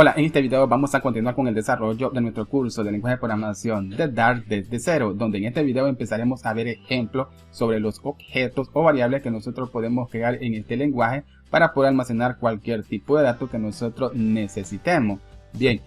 Hola, en este video vamos a continuar con el desarrollo de nuestro curso de lenguaje de programación de Dart desde cero, donde en este video empezaremos a ver ejemplos sobre los objetos o variables que nosotros podemos crear en este lenguaje para poder almacenar cualquier tipo de datos que nosotros necesitemos. Bien,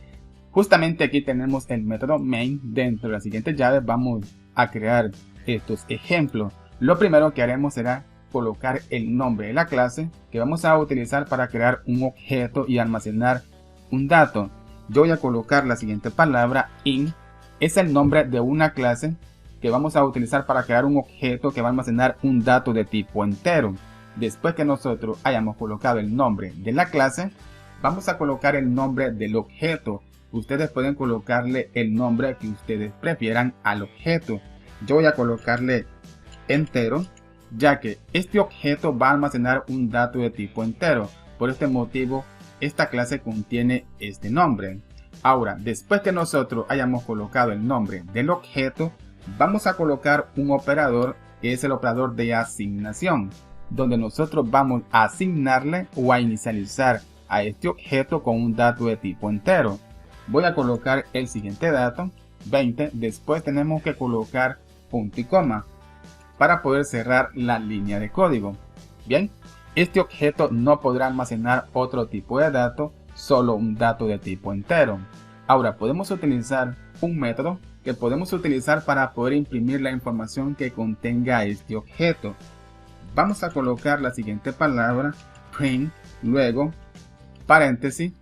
justamente aquí tenemos el método main. Dentro de las siguientes llaves vamos a crear estos ejemplos. Lo primero que haremos será colocar el nombre de la clase que vamos a utilizar para crear un objeto y almacenar un dato. Yo voy a colocar la siguiente palabra int. Es el nombre de una clase que vamos a utilizar para crear un objeto que va a almacenar un dato de tipo entero. Después que nosotros hayamos colocado el nombre de la clase, vamos a colocar el nombre del objeto. Ustedes pueden colocarle el nombre que ustedes prefieran al objeto. Yo voy a colocarle entero, ya que este objeto va a almacenar un dato de tipo entero. Por este motivo, esta clase contiene este nombre. Ahora, después que nosotros hayamos colocado el nombre del objeto, vamos a colocar un operador que es el operador de asignación, donde nosotros vamos a asignarle o a inicializar a este objeto con un dato de tipo entero. Voy a colocar el siguiente dato, 20, después tenemos que colocar punto y coma para poder cerrar la línea de código. Bien. Este objeto no podrá almacenar otro tipo de dato, solo un dato de tipo entero. Ahora podemos utilizar un método que podemos utilizar para poder imprimir la información que contenga este objeto. Vamos a colocar la siguiente palabra, print, luego paréntesis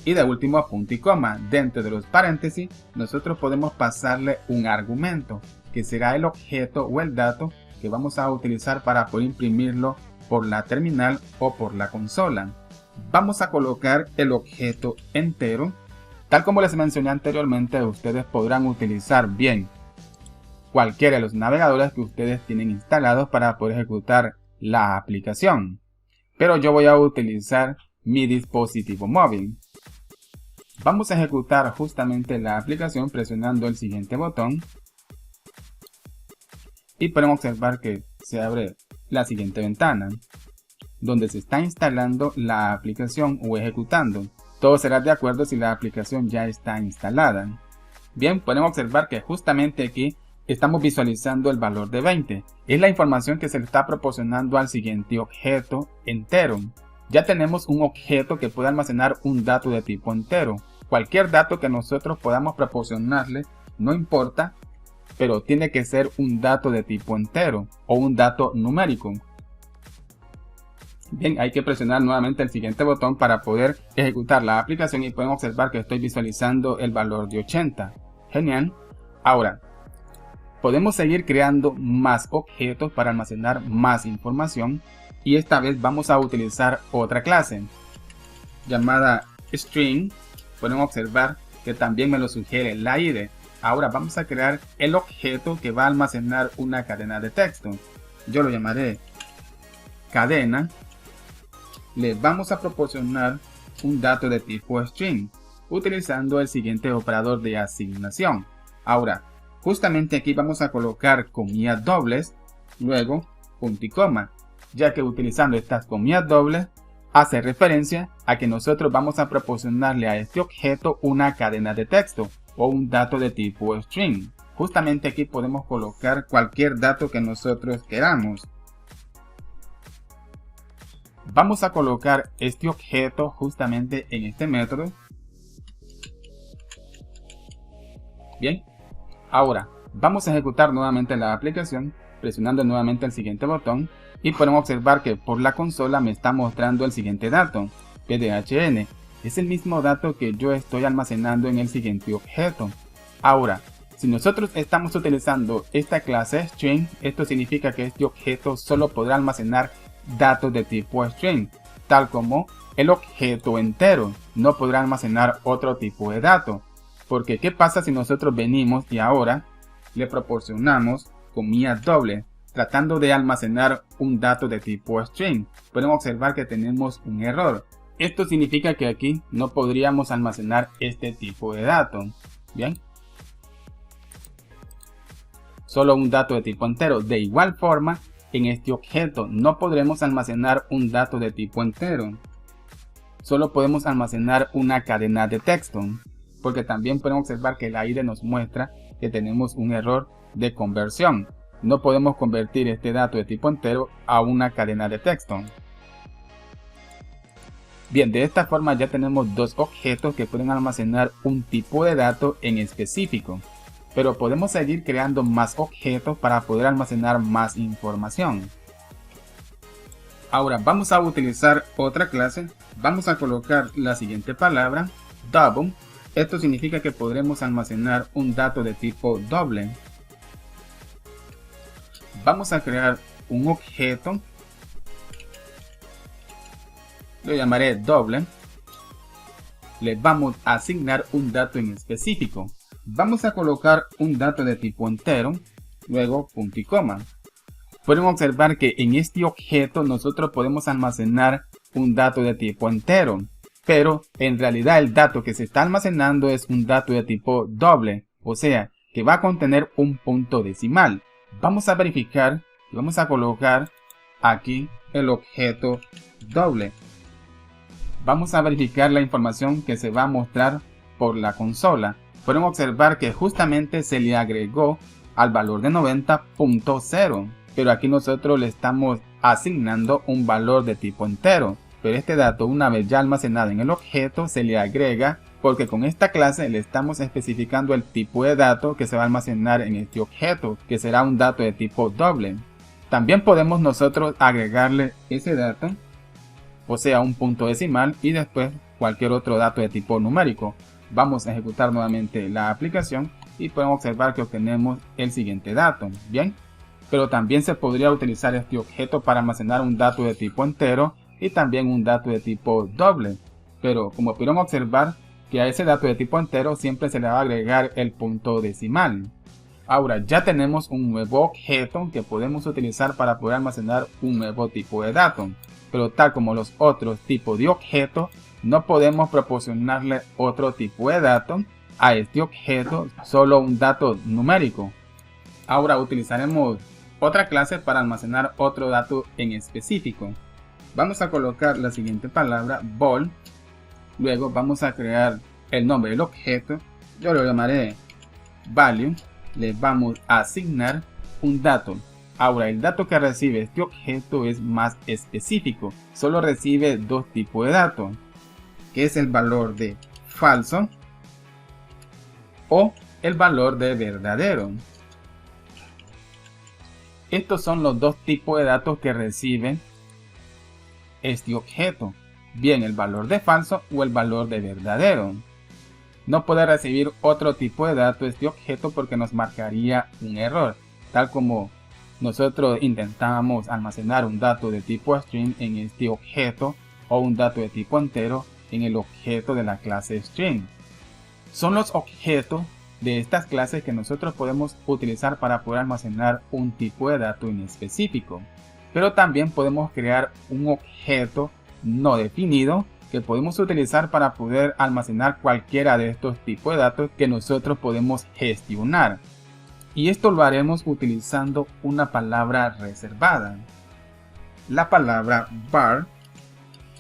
y de último punto y coma. Dentro de los paréntesis nosotros podemos pasarle un argumento que será el objeto o el dato que vamos a utilizar para poder imprimirlo por la terminal o por la consola. Vamos a colocar el objeto entero. Tal como les mencioné anteriormente, ustedes podrán utilizar bien cualquiera de los navegadores que ustedes tienen instalados para poder ejecutar la aplicación. Pero yo voy a utilizar mi dispositivo móvil. Vamos a ejecutar justamente la aplicación presionando el siguiente botón. Y podemos observar que se abre la siguiente ventana, donde se está instalando la aplicación o ejecutando. Todo será de acuerdo si la aplicación ya está instalada. Bien, podemos observar que justamente aquí estamos visualizando el valor de 20. Es la información que se le está proporcionando al siguiente objeto entero. Ya tenemos un objeto que puede almacenar un dato de tipo entero. Cualquier dato que nosotros podamos proporcionarle, no importa, pero tiene que ser un dato de tipo entero o un dato numérico. Bien, hay que presionar nuevamente el siguiente botón para poder ejecutar la aplicación y podemos observar que estoy visualizando el valor de 80. Genial. Ahora, podemos seguir creando más objetos para almacenar más información y esta vez vamos a utilizar otra clase llamada string. Podemos observar que también me lo sugiere la IDE. Ahora vamos a crear el objeto que va a almacenar una cadena de texto. Yo lo llamaré cadena. Le vamos a proporcionar un dato de tipo string, utilizando el siguiente operador de asignación. Ahora, justamente aquí vamos a colocar comillas dobles, luego punto y coma, ya que utilizando estas comillas dobles hace referencia a que nosotros vamos a proporcionarle a este objeto una cadena de texto o un dato de tipo string. Justamente aquí podemos colocar cualquier dato que nosotros queramos. Vamos a colocar este objeto justamente en este método. Bien, ahora vamos a ejecutar nuevamente la aplicación presionando nuevamente el siguiente botón y podemos observar que por la consola me está mostrando el siguiente dato, PDHN. Es el mismo dato que yo estoy almacenando en el siguiente objeto. Ahora, si nosotros estamos utilizando esta clase string, esto significa que este objeto solo podrá almacenar datos de tipo string, tal como el objeto entero. No podrá almacenar otro tipo de dato. Porque ¿qué pasa si nosotros venimos y ahora le proporcionamos comillas dobles, tratando de almacenar un dato de tipo string? Podemos observar que tenemos un error. Esto significa que aquí no podríamos almacenar este tipo de dato. Bien. Solo un dato de tipo entero. De igual forma, en este objeto no podremos almacenar un dato de tipo entero. solo podemos almacenar una cadena de texto, porque también podemos observar que la IDE nos muestra que tenemos un error de conversión. No podemos convertir este dato de tipo entero a una cadena de texto. Bien, de esta forma ya tenemos dos objetos que pueden almacenar un tipo de dato en específico, pero podemos seguir creando más objetos para poder almacenar más información. Ahora vamos a utilizar otra clase. Vamos a colocar la siguiente palabra, double. Esto significa que podremos almacenar un dato de tipo doble. Vamos a crear un objeto, lo llamaré doble. Le vamos a asignar un dato en específico. Vamos a colocar un dato de tipo entero, luego punto y coma. Pueden observar que en este objeto nosotros podemos almacenar un dato de tipo entero, pero en realidad el dato que se está almacenando es un dato de tipo doble, o sea, que va a contener un punto decimal. Vamos a verificar y vamos a colocar aquí el objeto doble. Vamos a verificar la información que se va a mostrar por la consola. Pueden observar que justamente se le agregó al valor de 90.0, pero aquí nosotros le estamos asignando un valor de tipo entero. Pero este dato, una vez ya almacenado en el objeto, se le agrega porque con esta clase le estamos especificando el tipo de dato que se va a almacenar en este objeto, que será un dato de tipo doble. También podemos nosotros agregarle ese dato, o sea un punto decimal, y después cualquier otro dato de tipo numérico. Vamos a ejecutar nuevamente la aplicación y podemos observar que obtenemos el siguiente dato. Bien, pero también se podría utilizar este objeto para almacenar un dato de tipo entero y también un dato de tipo doble, pero como pudieron observar que a ese dato de tipo entero siempre se le va a agregar el punto decimal. Ahora ya tenemos un nuevo objeto que podemos utilizar para poder almacenar un nuevo tipo de dato, pero tal como los otros tipos de objetos, no podemos proporcionarle otro tipo de dato a este objeto, solo un dato numérico. Ahora utilizaremos otra clase para almacenar otro dato en específico. Vamos a colocar la siguiente palabra, ball. Luego vamos a crear el nombre del objeto. Yo lo llamaré value. Le vamos a asignar un dato. Ahora el dato que recibe este objeto es más específico. Solo recibe dos tipos de datos, que es el valor de falso o el valor de verdadero. Estos son los dos tipos de datos que reciben este objeto, bien el valor de falso o el valor de verdadero. No puede recibir otro tipo de dato este objeto porque nos marcaría un error, tal como nosotros intentábamos almacenar un dato de tipo string en este objeto o un dato de tipo entero en el objeto de la clase string. Son los objetos de estas clases que nosotros podemos utilizar para poder almacenar un tipo de dato en específico. Pero también podemos crear un objeto no definido que podemos utilizar para poder almacenar cualquiera de estos tipos de datos que nosotros podemos gestionar. Y esto lo haremos utilizando una palabra reservada, la palabra var,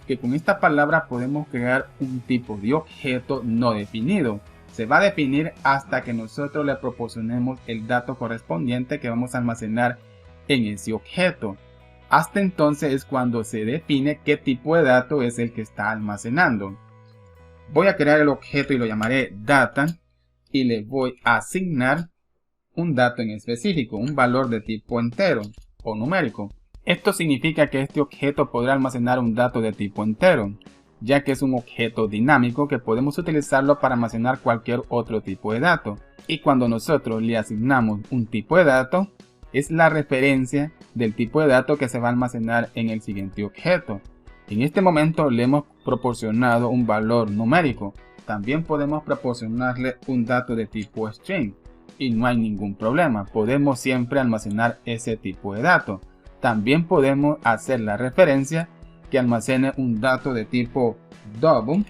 que con esta palabra podemos crear un tipo de objeto no definido. Se va a definir hasta que nosotros le proporcionemos el dato correspondiente que vamos a almacenar en ese objeto. Hasta entonces es cuando se define qué tipo de dato es el que está almacenando. Voy a crear el objeto y lo llamaré data y le voy a asignar un dato en específico, un valor de tipo entero o numérico. Esto significa que este objeto podrá almacenar un dato de tipo entero, ya que es un objeto dinámico que podemos utilizarlo para almacenar cualquier otro tipo de dato. Y cuando nosotros le asignamos un tipo de dato, es la referencia del tipo de dato que se va a almacenar en el siguiente objeto. En este momento le hemos proporcionado un valor numérico. También podemos proporcionarle un dato de tipo string y no hay ningún problema. Podemos siempre almacenar ese tipo de dato. También podemos hacer la referencia que almacene un dato de tipo double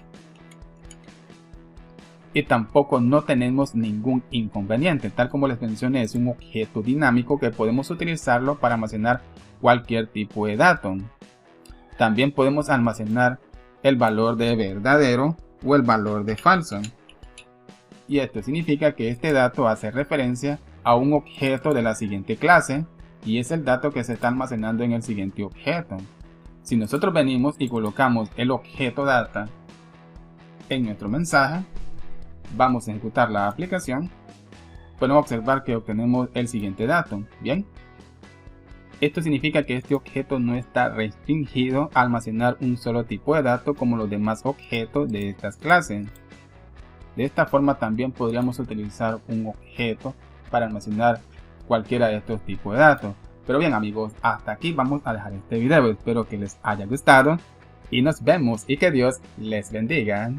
y tampoco no tenemos ningún inconveniente. Tal como les mencioné, es un objeto dinámico que podemos utilizarlo para almacenar cualquier tipo de dato. También podemos almacenar el valor de verdadero o el valor de falso. Y esto significa que este dato hace referencia a un objeto de la siguiente clase y es el dato que se está almacenando en el siguiente objeto. Si nosotros venimos y colocamos el objeto data en nuestro mensaje, vamos a ejecutar la aplicación, podemos observar que obtenemos el siguiente dato. Bien, esto significa que este objeto no está restringido a almacenar un solo tipo de dato como los demás objetos de estas clases. De esta forma también podríamos utilizar un objeto para almacenar cualquiera de estos tipos de datos. Pero bien amigos, hasta aquí vamos a dejar este video. Espero que les haya gustado y nos vemos y que Dios les bendiga.